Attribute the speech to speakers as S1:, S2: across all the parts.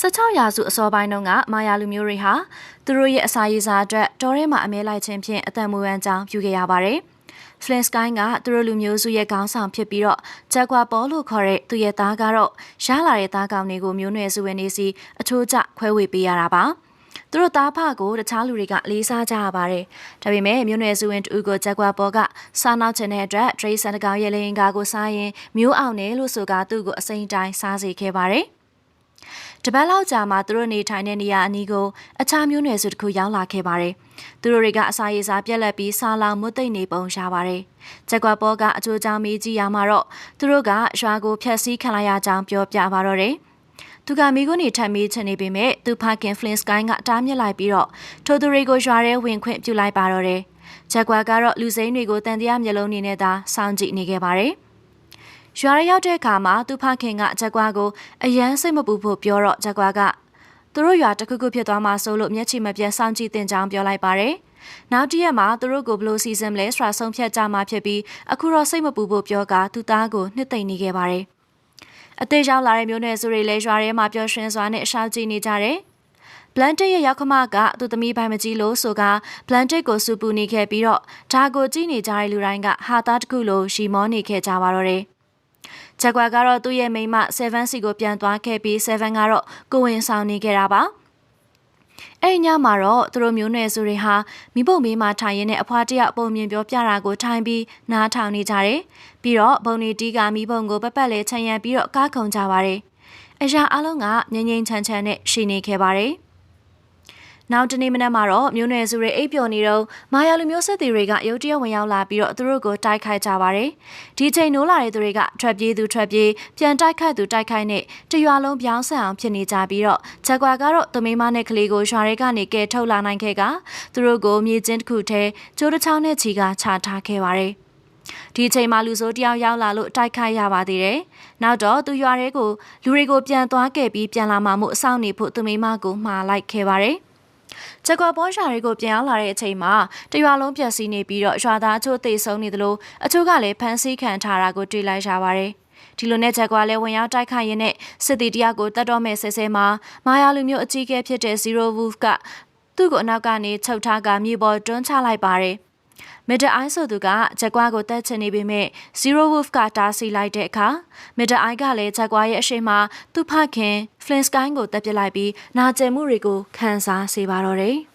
S1: 16ရာစုအစောပိုင်းတုန်းကမာယာလူမျိုးတွေဟာသူတို့ရဲ့အစာရေစာအတွက်တောထဲမှာအမဲလိုက်ခြင်းဖြင့်အသက်မွေးဝမ်းကြောင်းပြုခဲ့ရပါတယ်။ Flintskine ကသူတို့လူမျိုးစုရဲ့ခေါင်းဆောင်ဖြစ်ပြီးတော့ဂျက်ကွာပေါ်လို့ခေါ်တဲ့သူရဲ့သားကတော့ရလာတဲ့သားကောင်တွေကိုမျိုးနွယ်စုဝင်တွေစီအချိုးကျခွဲဝေပေးရတာပါ။သူတို့သားဖကိုတခြားလူတွေကလေးစားကြရပါတယ်။ဒါပေမဲ့မျိုးနွယ်စုဝင်တူကိုဂျက်ကွာပေါ်ကစားနောက်ချင်တဲ့အတွက်ဒရိတ်ဆန်တကောင်ရဲ့လေရင်ကားကိုစားရင်မျိုးအောင်တယ်လို့ဆိုကသူ့ကိုအစိမ့်တိုင်းစားစေခဲ့ပါတယ်။တပတ်လောက်ကြာမှသူတို့နေထိုင်တဲ့နေရာအနီးကိုအခြားမျိုးနွယ်စုတစ်ခုရောက်လာခဲ့ပါတယ်။သူတို့တွေကအစာရေစာပြက်လက်ပြီးစားလောင်မွတ်သိမ့်နေပုံရှားပါတယ်။ဂျက်ကွာပေါ်ကအကျိုးကြောင့်မေးကြည့်ရမှာတော့သူတို့ကရွာကိုဖျက်ဆီးခံလိုက်ရကြောင်းပြောပြပါတော့တယ်။သူကမိကိုနေထပ်မေးချင်နေပေမဲ့သူဖခင် Flintskine ကတားမြစ်လိုက်ပြီးတော့ထိုသူတွေကိုရွာထဲဝင်ခွင့်ပြုလိုက်ပါတော့တယ်။ဂျက်ကွာကတော့လူစိမ်းတွေကိုတန်တရားမျက်လုံးနဲ့သာစောင့်ကြည့်နေခဲ့ပါတယ်။ရွာရရောက်တဲ့အခါမှာသူဖခင်ကဂျက်ကွာကိုအယမ်းစိတ်မပူဖို့ပြောတော့ဂျက်ကွာကသူတို့ရွာတစ်ခုခုဖြစ်သွားမှဆိုလို့မျက်ခြေမပြတ်စောင့်ကြည့်တင်ကြောင်းပြောလိုက်ပါတယ်။နောက်တစ်ရက်မှာသူတို့ကိုဘလို့စီစဉ်လဲဆိုတာဆုံးဖြတ်ကြမှာဖြစ်ပြီးအခုတော့စိတ်မပူဖို့ပြောကသူသားကိုနှစ်သိမ့်နေခဲ့ပါတယ်။အသေးရောက်လာတဲ့မျိုးနွယ်စုတွေလည်းရွာထဲမှာပျော်ရွှင်စွာနဲ့အရှောက်ကြည့်နေကြတယ်။ဘလန်တစ်ရဲ့ရောက်ခမကသူသမီးပိုင်းမကြီးလို့ဆိုကဘလန်တစ်ကိုစူပူနေခဲ့ပြီးတော့ဒါကိုကြည့်နေကြတဲ့လူတိုင်းကဟာသားတစ်ခုလိုရှီမောနေခဲ့ကြပါတော့တယ်။ဂျက်ကွာကတော့သူ့ရဲ့မိန်းမ7စီကိုပြန်သွားခဲ့ပြီး7ကတော့ကိုဝင်ဆောင်နေခဲ့တာပါအဲ့ညမှာတော့သူတို့မျိုးနွယ်စုတွေဟာမိဘမေးမှထိုင်ရင်းနဲ့အဖွားတရပုံမြင်ပြောပြတာကိုထိုင်ပြီးနားထောင်နေကြတယ်ပြီးတော့ဘုံနေတီးကမိဘုံကိုပပတ်လဲချန်ရံပြီးတော့ကားခုံကြပါတယ်အရာအလုံးကငြိမ်ငြိမ်ချမ်းချမ်းနဲ့ရှိနေခဲ့ပါတယ်နောက်တနေ့မနက်မှာတော့မျိုးနွယ်စုတွေအိပ်ပျော်နေတော့မာယာလူမျိုးစစ်သည်တွေကရုတ်တရက်ဝင်ရောက်လာပြီးတော့သူတို့ကိုတိုက်ခိုက်ကြပါတယ်။ဒီချိန်နိုးလာတဲ့သူတွေကထွက်ပြေးသူထွက်ပြေးပြန်တိုက်ခိုက်သူတိုက်ခိုက်နဲ့တရွာလုံးပြောင်းဆန်အောင်ဖြစ်နေကြပြီးတော့ဂျက်ကွာကတော့သူမိမနဲ့ကလေးကိုရွာထဲကနေကဲထုတ်လာနိုင်ခဲ့ကသူတို့ကိုမြေကျင်းတစ်ခုထဲကျိုးတစ်ချောင်းနဲ့ချီကချထားခဲ့ပါတယ်။ဒီအချိန်မှာလူဆိုးတယောက်ရောက်လာလို့တိုက်ခိုက်ရပါသေးတယ်။နောက်တော့သူရွာထဲကိုလူတွေကိုပြန်သွားခဲ့ပြီးပြန်လာမှမို့အဆောင်နေဖို့သူမိမကိုမှားလိုက်ခဲ့ပါတယ်။ဂျက်ကွာပေါ်ရှာတွေကိုပြန်ရောက်လာတဲ့အချိန်မှာတရွာလုံးပျက်စီးနေပြီးတော့ရွာသားအချို့သေဆုံးနေသလိုအချို့ကလည်းဖမ်းဆီးခံထားတာကိုတွေ့လိုက်ရပါတယ်။ဒီလိုနဲ့ဂျက်ကွာလည်းဝင်ရောက်တိုက်ခိုက်ရင်းနဲ့စစ်သည်တယောက်ကိုတတ်တော့မဲ့ဆဲဆဲမှာမာယာလူမျိုးအကြီးအကဲဖြစ်တဲ့ Zero Wolf ကသူ့ကိုအနောက်ကနေချုပ်ထားကမြေပေါ်တွန်းချလိုက်ပါတယ်။မစ်တာအိုင်းဆိုသူကဂျက်ကွာကိုတတ်ချင်နေပေမဲ့ Zero Wolf ကတားဆီးလိုက်တဲ့အခါမစ်တာအိုင်းကလည်းဂျက်ကွာရဲ့အရှိန်မှာသူ့ဖခင် Flintskine ကိုတပ်ပစ်လိုက်ပြီးနာကျင်မှုတွေကိုခံစားစေပါတော့တယ်။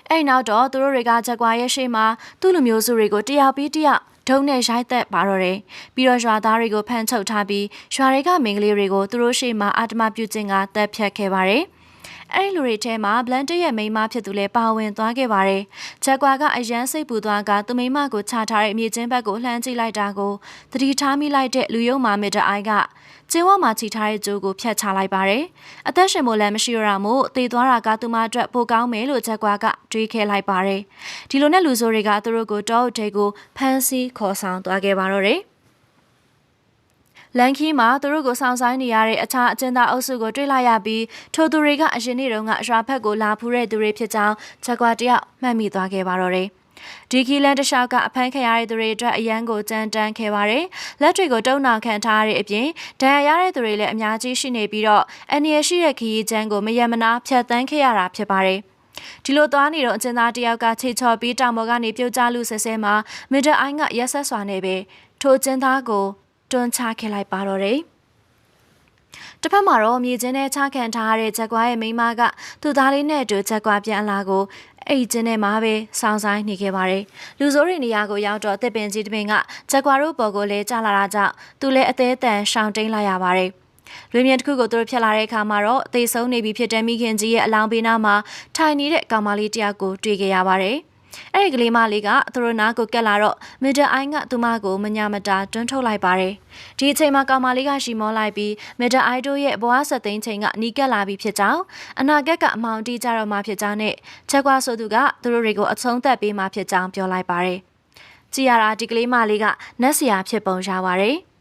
S1: အဲ့နောက်တော့သူတို့တွေကဂျက်ကွာရဲ့ရှေ့မှာသူ့လူမျိုးစုတွေကိုတယောက်ပြီးတယောက်ဒုံနဲ့ရိုက်သက်ပါတော့တယ်။ပြီးတော့ရွာသားတွေကိုဖမ်းချုပ်ထားပြီးရွာတွေကမိန်းကလေးတွေကိုသူတို့ရှေ့မှာအာတမပြုခြင်းကတပ်ဖြတ်ခဲ့ပါတယ်။အဲ့လူတွေထဲမှာဘလန်တစ်ရဲ့မိန်းမဖြစ်သူလည်းပါဝင်သွားခဲ့ပါတယ်။ဂျက်ကွာကအရန်စိတ်ပူသွားကသူမိန်းမကိုချထားတဲ့မြေချင်းဘက်ကိုလှမ်းကြည့်လိုက်တာကိုသတိထားမိလိုက်တဲ့လူယုံမာမစ်တာအိုင်ကကျင်းဝမှာချီထားတဲ့ကြိုးကိုဖျက်ချလိုက်ပါတယ်။အသက်ရှင်ဖို့လည်းမရှိရတာမို့တေသွားတာကသူမအတွက်ပိုကောင်းမယ်လို့ဂျက်ကွာကတွေးခဲလိုက်ပါတယ်။ဒီလိုနဲ့လူဆိုးတွေကသူတို့ကိုတောအုပ်ထဲကိုဖမ်းဆီးခေါ်ဆောင်သွားခဲ့ပါတော့တယ်။လန်ခီမှာသူတို့ကိုဆောင်ဆိုင်နေရတဲ့အခြားအကျဉ်းသားအုပ်စုကိုတွေ့လိုက်ရပြီးထိုသူတွေကအရင်နေ့တုန်းကရွာဖက်ကိုလာဖူးတဲ့သူတွေဖြစ်ကြောင်းဂျက်ကွာတယောက်မှတ်မိသွားခဲ့ပါတော့တယ်။ဒီကီလန်တလျှောက်ကအဖမ်းခံရတဲ့သူတွေအတွက်အရန်ကိုကြမ်းတမ်းခဲ့ပါတယ်။လက်တွေကိုတုံနှောင်ခံထားရတဲ့အပြင်ဒဏ်ရာရတဲ့သူတွေလည်းအများကြီးရှိနေပြီးတော့အန်နီရရှိတဲ့ခရီးချမ်းကိုမယမနာဖျက်ဆီးခဲ့ရတာဖြစ်ပါတယ်။ဒီလိုသွားနေတော့အကျဉ်းသားတယောက်ကခြေချော်ပြီးတောင်ပေါ်ကနေပြုတ်ကျလူဆဲဆဲမှာမစ်တာအိုင်းကရက်ဆက်စွာနေပဲထိုကျဉ်းသားကိုတွန်းချခဲ့လိုက်ပါတော့တယ်။တစ်ဖက်မှာတော့မြေကျင်းနဲ့ချခံထားရတဲ့ဂျက်ကွာရဲ့မိန်းမကသူ့သားလေးနဲ့အတူဂျက်ကွာပြန်လာကိုအဲ့ကျင်းထဲမှာပဲစောင်းဆိုင်နေခဲ့ပါတယ်။လူဆိုးတွေနေရာကိုရောက်တော့တစ်ပင်ကြီးတစ်ပင်ကဂျက်ကွာတို့ပေါ်ကိုလဲကျလာတာကြောင့်သူလည်းအသေးအတန်ရှောင်တိန်လိုက်ရပါတယ်။လွေမြင့်တစ်ခုကိုသူတို့ဖြတ်လာတဲ့အခါမှာတော့သေဆုံးနေပြီဖြစ်တဲ့မိခင်ကြီးရဲ့အလောင်းဘေးနားမှာထိုင်နေတဲ့ကောင်မလေးတယောက်ကိုတွေ့ခဲ့ရပါတယ်။အဲ့ဒီကလေးမလေးကသူတို့နားကိုကက်လာတော့မစ်တာအိုင်းကသူမကိုမညာမတာတွန်းထုတ်လိုက်ပါတယ်။ဒီအချိန်မှာကောင်မလေးကရှီမောလိုက်ပြီးမစ်တာအိုင်တို့ရဲ့ဘဝဆက်သိန်းချိန်ကနီးကပ်လာပြီးဖြစ်ကြောင်းအနာဂတ်ကအမောင်တီးကြတော့မှဖြစ်ကြောင်းနဲ့ချက်ကွာဆိုသူကသူတို့တွေကိုအဆုံးသတ်ပေးမှဖြစ်ကြောင်းပြောလိုက်ပါတယ်။ကြည်ရတာဒီကလေးမလေးကနတ်ဆရာဖြစ်ပုံရပါတယ်။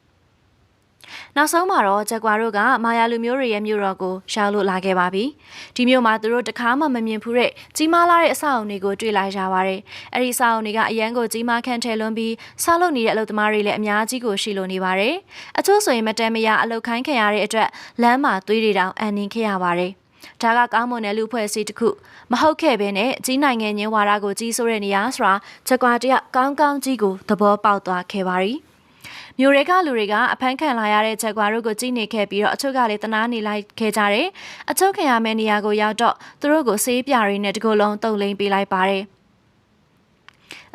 S1: နောက်ဆုံးမှာတော့ဂျက်ကွာတို့ကမာယာလူမျိုးတွေရဲ့မြို့တော်ကိုရောက်လို့လာခဲ့ပါပြီ။ဒီမြို့မှာသူတို့တခါမှမမြင်ဖူးတဲ့ကြီးမားလာတဲ့အဆောက်အုံတွေကိုတွေ့လာကြပါတယ်။အဲဒီအဆောက်အုံတွေကအရန်ကိုကြီးမားခန့်ထည်လွန်ပြီးဆောက်လုပ်နေတဲ့အလုပ်သမားတွေလည်းအများကြီးကိုရှိလို့နေပါတယ်။အချို့ဆိုရင်မတန်မရအလုပ်ခိုင်းခံရတဲ့အတွက်လမ်းမှာသွေးတွေတောင်အန်နင်းခဲ့ရပါတယ်။ဒါကကောင်းမွန်တဲ့လူဖွဲ့စည်းတစ်ခုမဟုတ်ခဲ့ဘဲနဲ့ကြီးနိုင်ငံချင်းဝါဒကိုကြီးစိုးတဲ့နေရာဆိုတာဂျက်ကွာတယောက်ကောင်းကောင်းကြီးကိုသဘောပေါက်သွားခဲ့ပါပြီ။မြို့ရဲကလူတွေကအဖမ်းခံလာရတဲ့ဂျက်ကွာတို့ကိုကြည့်နေခဲ့ပြီးတော့အချို့ကလည်းတနာနေလိုက်ခဲ့ကြတယ်။အချို့ခံရမယ့်နေရာကိုရောက်တော့သူတို့ကိုဆေးပြတွေနဲ့တကူလုံးတုံလိမ့်ပေးလိုက်ပါတယ်။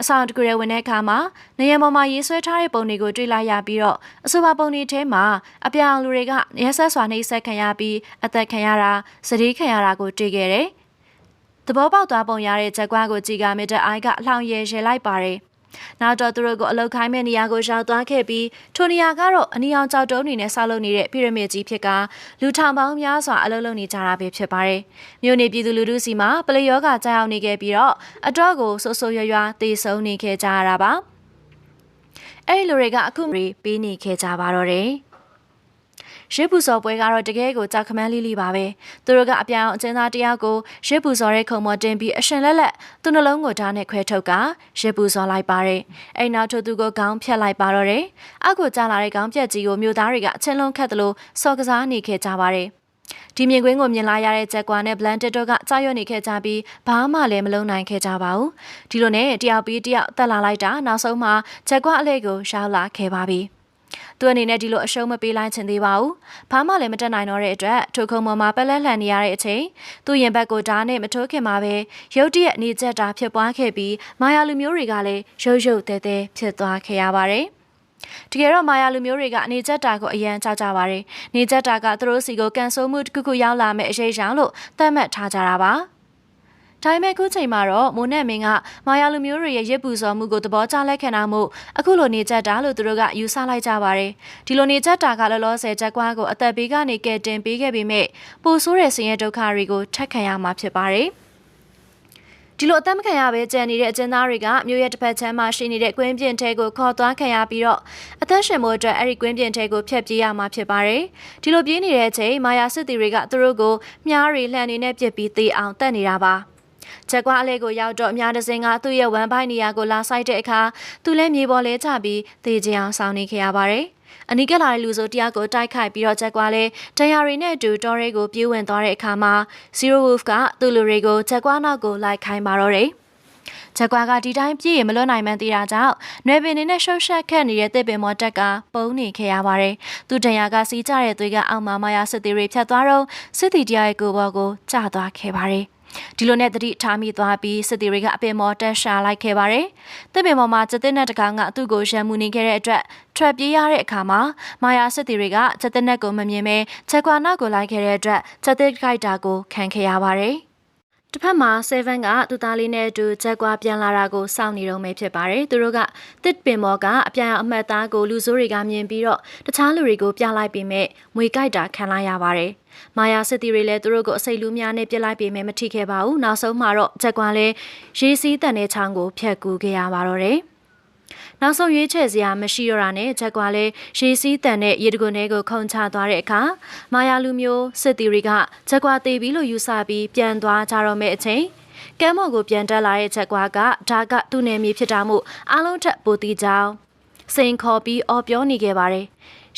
S1: အဆောင်တကူရဲဝင်တဲ့အခါမှာနေရပေါ်မှာရေးဆွဲထားတဲ့ပုံတွေကိုတွေ့လိုက်ရပြီးတော့အဆိုပါပုံတွေထဲမှာအပြောင်လူတွေကရဲဆက်စွာနှိပ်စက်ခံရပြီးအသက်ခံရတာစတိခံရတာကိုတွေ့ခဲ့တယ်။သဘောပေါက်သွားပုံရတဲ့ဂျက်ကွာကိုကြည်ကမစ်တဲ့အိုင်ကအလောင်ရဲလိုက်ပါတယ်။နောက်တော့သူတို့ကိုအလုတ်ခိုင်းမဲ့နေရာကိုရောက်သွားခဲ့ပြီးထိုနေရာကတော့အနီအောင်ကြောက်တုံးတွေနဲ့ဆောက်လုပ်နေတဲ့ပီရမစ်ကြီးဖြစ်ကလူထောင်ပေါင်းများစွာအလုပ်လုပ်နေကြတာပဲဖြစ်ပါတယ်။မြို့နေပြည်သူလူထုစီမှာပလေယောဂကြောက်ရောက်နေခဲ့ပြီးတော့အတော့ကိုဆိုးဆိုးရွားရွားတေဆုံးနေခဲ့ကြရတာပါ။အဲ့ဒီလူတွေကအခုပေးနေခဲ့ကြပါတော့တယ်။ရစ်ပူစော်ပွဲကတော့တကယ်ကိုကြောက်ခမန်းလေးလေးပါပဲသူတို့ကအပြောင်အကျဉ်းသားတယောက်ကိုရစ်ပူစော်တဲ့ခုံမော်တင်ပြီးအရှင်လက်လက်သူ့နှလုံးကိုဓာတ်နဲ့ခွဲထုတ်ကရစ်ပူစော်လိုက်ပါတယ်အဲ့နောက်ထို့သူကိုခေါင်းဖြတ်လိုက်ပါတော့တယ်အောက်ကိုကျလာတဲ့ခေါင်းပြက်ကြီးကိုမြို့သားတွေကအချင်းလုံးခတ်သလိုစော်ကစားနေခဲ့ကြပါတယ်ဒီမြင်ကွင်းကိုမြင်လာရတဲ့ဂျက်ကွာနဲ့ဘလန်တစ်တို့ကကြောက်ရွံ့နေခဲ့ကြပြီးဘာမှလည်းမလုပ်နိုင်ခဲ့ကြပါဘူးဒီလိုနဲ့တယောက်ပြီးတယောက်တက်လာလိုက်တာနောက်ဆုံးမှာဂျက်ကွာအလေးကိုရောက်လာခဲ့ပါပြီသူအနေနဲ့ဒီလိုအရှုံးမပေးလိုက်ချင်သေးပါဘူး။ဘာမှလည်းမတက်နိုင်တော့တဲ့အတွက်ထိုခုံပေါ်မှာပလက်လှန်နေရတဲ့အချိန်သူ့ရင်ဘက်ကိုဓာတ်နဲ့မထိုးခင်မှာပဲရုတ်တရက်နေချက်တာဖြစ်ပွားခဲ့ပြီးမာယာလူမျိုးတွေကလည်းရုတ်ရုတ်တဲတဲဖြစ်သွားခဲ့ရပါတယ်။တကယ်တော့မာယာလူမျိုးတွေကနေချက်တာကိုအရန်ကြောက်ကြပါတယ်။နေချက်တာကသူတို့စီကိုကန်ဆိုးမှုတစ်ခုခုရောက်လာမဲ့အရေးကြောင့်လို့သတ်မှတ်ထားကြတာပါ။ဒါပေမဲ့ခုချိန်မှာတော့မိုးနဲ့မင်းကမာယာလူမျိုးတွေရဲ့ရစ်ပူစော်မှုကိုသဘောကျလက်ခံတာမို့အခုလိုနေချက်တာလို့သူတို့ကယူဆလိုက်ကြပါတယ်။ဒီလိုနေချက်တာကလောလောဆယ်ချက်ကွာကိုအသက်ဘေးကနေကဲတင်ပေးခဲ့ပေမဲ့ပိုဆိုးတဲ့ဆင်းရဲဒုက္ခတွေကိုထပ်ခံရမှာဖြစ်ပါတယ်။ဒီလိုအသက်မခံရဘဲကြံနေတဲ့အကျဉ်းသားတွေကမြို့ရဲ့တစ်ဖက်ချမ်းမှာရှိနေတဲ့ကွင်းပြင်ထဲကိုခေါ်သွားခံရပြီးတော့အသက်ရှင်ဖို့အတွက်အဲ့ဒီကွင်းပြင်ထဲကိုဖျက်ပြေးရမှာဖြစ်ပါတယ်။ဒီလိုပြေးနေတဲ့အချိန်မာယာစစ်တီတွေကသူတို့ကိုမြားတွေလှန်နေနဲ့ပြစ်ပြီးသေအောင်တတ်နေတာပါ။ချက်ကွာအလေးကိုရောက်တော့အများတစင်းကသူ့ရဲ့ဝမ်ပိုင်နေရာကိုလာဆိုင်တဲ့အခါသူလည်းမြေပေါ်လဲချပြီးသေချင်အောင်ဆောင်နေခဲ့ရပါတယ်။အနီးကလာတဲ့လူဆိုတယောက်ကိုတိုက်ခိုက်ပြီးတော့ချက်ကွာလဲတရားရီနဲ့အတူတော်ရဲကိုပြေးဝင်သွားတဲ့အခါမှာ Zero Wolf ကသူ့လူတွေကိုချက်ကွာနောက်ကိုလိုက်ခိုင်းပါတော့တယ်။ချက်ကွာကဒီတိုင်းပြေးရင်မလွတ်နိုင်မှန်းသိတာကြောင့်နွယ်ပင်နေနဲ့ရှုပ်ရှက်ခက်နေတဲ့တစ်ပင်မော်တက်ကပုံနေခဲ့ရပါတယ်။သူတရားကစီးကြတဲ့သွေးကအောက်မှာမာယာစစ်တီတွေဖြတ်သွားတော့စစ်တီတရားရဲ့ကိုယ်ပေါ်ကိုကျသွားခဲ့ပါတယ်။ဒီလိုနဲ့တတိထားမိသွားပြီးစစ်တီတွေကအပင်မော်တက်ရှာလိုက်ခဲ့ပါတယ်။တစ်ပင်မော်မှာကျတဲ့နဲ့တကောင်ကသူ့ကိုရံမှုနေခဲ့တဲ့အတွက်ထွက်ပြေးရတဲ့အခါမှာမာယာစစ်တီတွေကကျတဲ့နဲ့ကိုမမြင်ပဲချက်ကွာနောက်ကိုလိုက်ခဲ့တဲ့အတွက်ကျတဲ့ခိုက်တာကိုခံခဲ့ရပါတယ်။တစ်ဖက်မှာ7ကသူသားလေးနဲ့အတူဂျက်ကွာပြန်လာတာကိုစောင့်နေတော့မယ်ဖြစ်ပါတယ်သူတို့ကတစ်ပင်မော်ကအပြန်အမှတ်သားကိုလူဆိုးတွေကမြင်ပြီးတော့တခြားလူတွေကိုပြလိုက်ပေမဲ့မွေကြိုက်တာခံလိုက်ရပါတယ်မာယာစစ်တီတွေလည်းသူတို့ကိုအစိတ်လူများနဲ့ပြစ်လိုက်ပေမဲ့မထိခဲ့ပါဘူးနောက်ဆုံးမှာတော့ဂျက်ကွာလည်းရေးစည်းတန်တဲ့ချောင်းကိုဖျက်ကူခဲ့ရပါတော့တယ်နောက်ဆုံးရွေးချယ်စရာမရှိတော့တာနဲ့ချက်ကွာလဲရေစီးတန်တဲ့ရေတကွန်တွေကိုခုန်ချသွားတဲ့အခါမာယာလူမျိုးစစ်တီတွေကချက်ကွာတေးပြီးလို့ယူဆပြီးပြန်သွားကြတော့မဲ့အချိန်ကမ်းမော်ကိုပြန်တက်လာတဲ့ချက်ကွာကဒါကသူ့နယ်မြေဖြစ်တာမို့အားလုံးထက်ပိုတီကြောင်းစိန်ခေါ်ပြီးအော်ပြောနေခဲ့ပါတယ်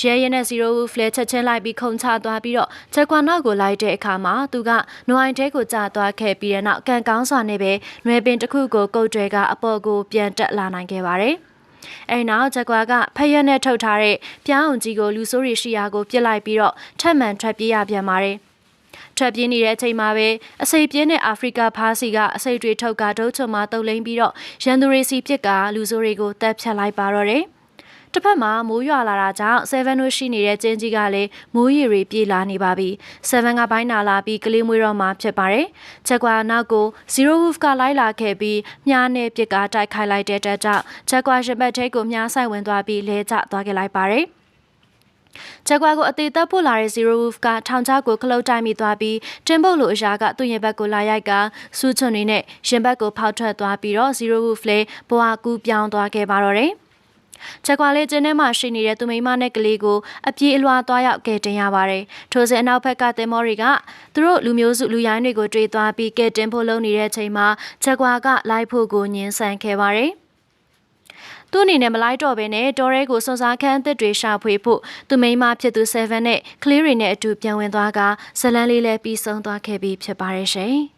S1: ရဲရဲနဲ့ Zero Wolf လဲချက်ချင်းလိုက်ပြီးခုန်ချသွားပြီးတော့ချက်ကွာနောက်ကိုလိုက်တဲ့အခါမှာသူကနွိုင်းတဲကိုကျသွားခဲ့ပြီးတဲ့နောက်ကန်ကောင်းစွာနဲ့ပဲနွယ်ပင်တစ်ခုကိုကုတ်တွေကအပေါ်ကိုပြန်တက်လာနိုင်ခဲ့ပါတယ်အဲ့နောက်ဂျက်ကွာကဖယက်နဲ့ထုတ်ထားတဲ့ပြောင်းအောင်ကြီးကိုလူဆိုးရီရှိယာကိုပြစ်လိုက်ပြီးတော့ထပ်မံထွက်ပြေးရပြန်ပါတယ်။ထွက်ပြေးနေတဲ့အချိန်မှာပဲအစိပ်ပြင်းတဲ့အာဖရိကဖားစီကအစိပ်တွေထုတ်ကဒုတ်ချုံမှာတုပ်လိမ့်ပြီးတော့ရန်သူတွေစီပြစ်ကလူဆိုးတွေကိုတပ်ဖြတ်လိုက်ပါတော့တယ်။တစ်ဖက်မှာမိုးရွာလာတာကြောင့်7တို့ရှိနေတဲ့ကျင်းကြီးကလည်းမိုးရေတွေပြေးလာနေပါပြီ။7ကဘိုင်းနာလာပြီးကလေးမွေးတော့မှဖြစ်ပါတယ်။ချက်ကွာနောက်ကို Zero Wolf ကလိုက်လာခဲ့ပြီးမြားနဲ့ပြစ်ကတိုက်ခိုက်လိုက်တဲ့တက်ကြောင့်ချက်ကွာရှပတ်ထဲကိုမြားဆိုင်ဝင်သွားပြီးလဲကျသွားခဲ့လိုက်ပါတယ်။ချက်ကွာကိုအသေးသက်ဖို့လာတဲ့ Zero Wolf ကထောင်ချကိုခလုတ်တိုက်မိသွားပြီးတင်ပုတ်လိုအရာကသူ့ရင်ဘက်ကိုလာရိုက်ကစူးချွန်တွေနဲ့ရင်ဘက်ကိုဖောက်ထွက်သွားပြီးတော့ Zero Wolf လည်းဘဝကူးပြောင်းသွားခဲ့ပါတော့တယ်။ ချက်ကွာလေးကျင်းထဲမှာရှိနေတဲ့သူမိမနဲ့ကလေးကိုအပြေးအလွှာသွားရောက်ကဲတင်ရပါတယ်။ထိုစဉ်အနောက်ဘက်ကသင်္ဘောတွေကသူတို့လူမျိုးစုလူရိုင်းတွေကိုတွေ့သွားပြီးကဲတင်ဖို့လုပ်နေတဲ့အချိန်မှာချက်ကွာကလိုက်ဖို့ကိုညှင်းဆန်ခဲ့ပါတယ်။သူ့အနေနဲ့မလိုက်တော့ဘဲနဲ့တော်ရဲကိုစွန်စားခန်းအသစ်တွေရှာဖွေဖို့သူမိန်းမဖြစ်သူ7နဲ့ကလေးတွေနဲ့အတူပြန်ဝင်သွားကဇလန်းလေးလည်းပြီးဆုံးသွားခဲ့ပြီးဖြစ်ပါတယ်ရှင်။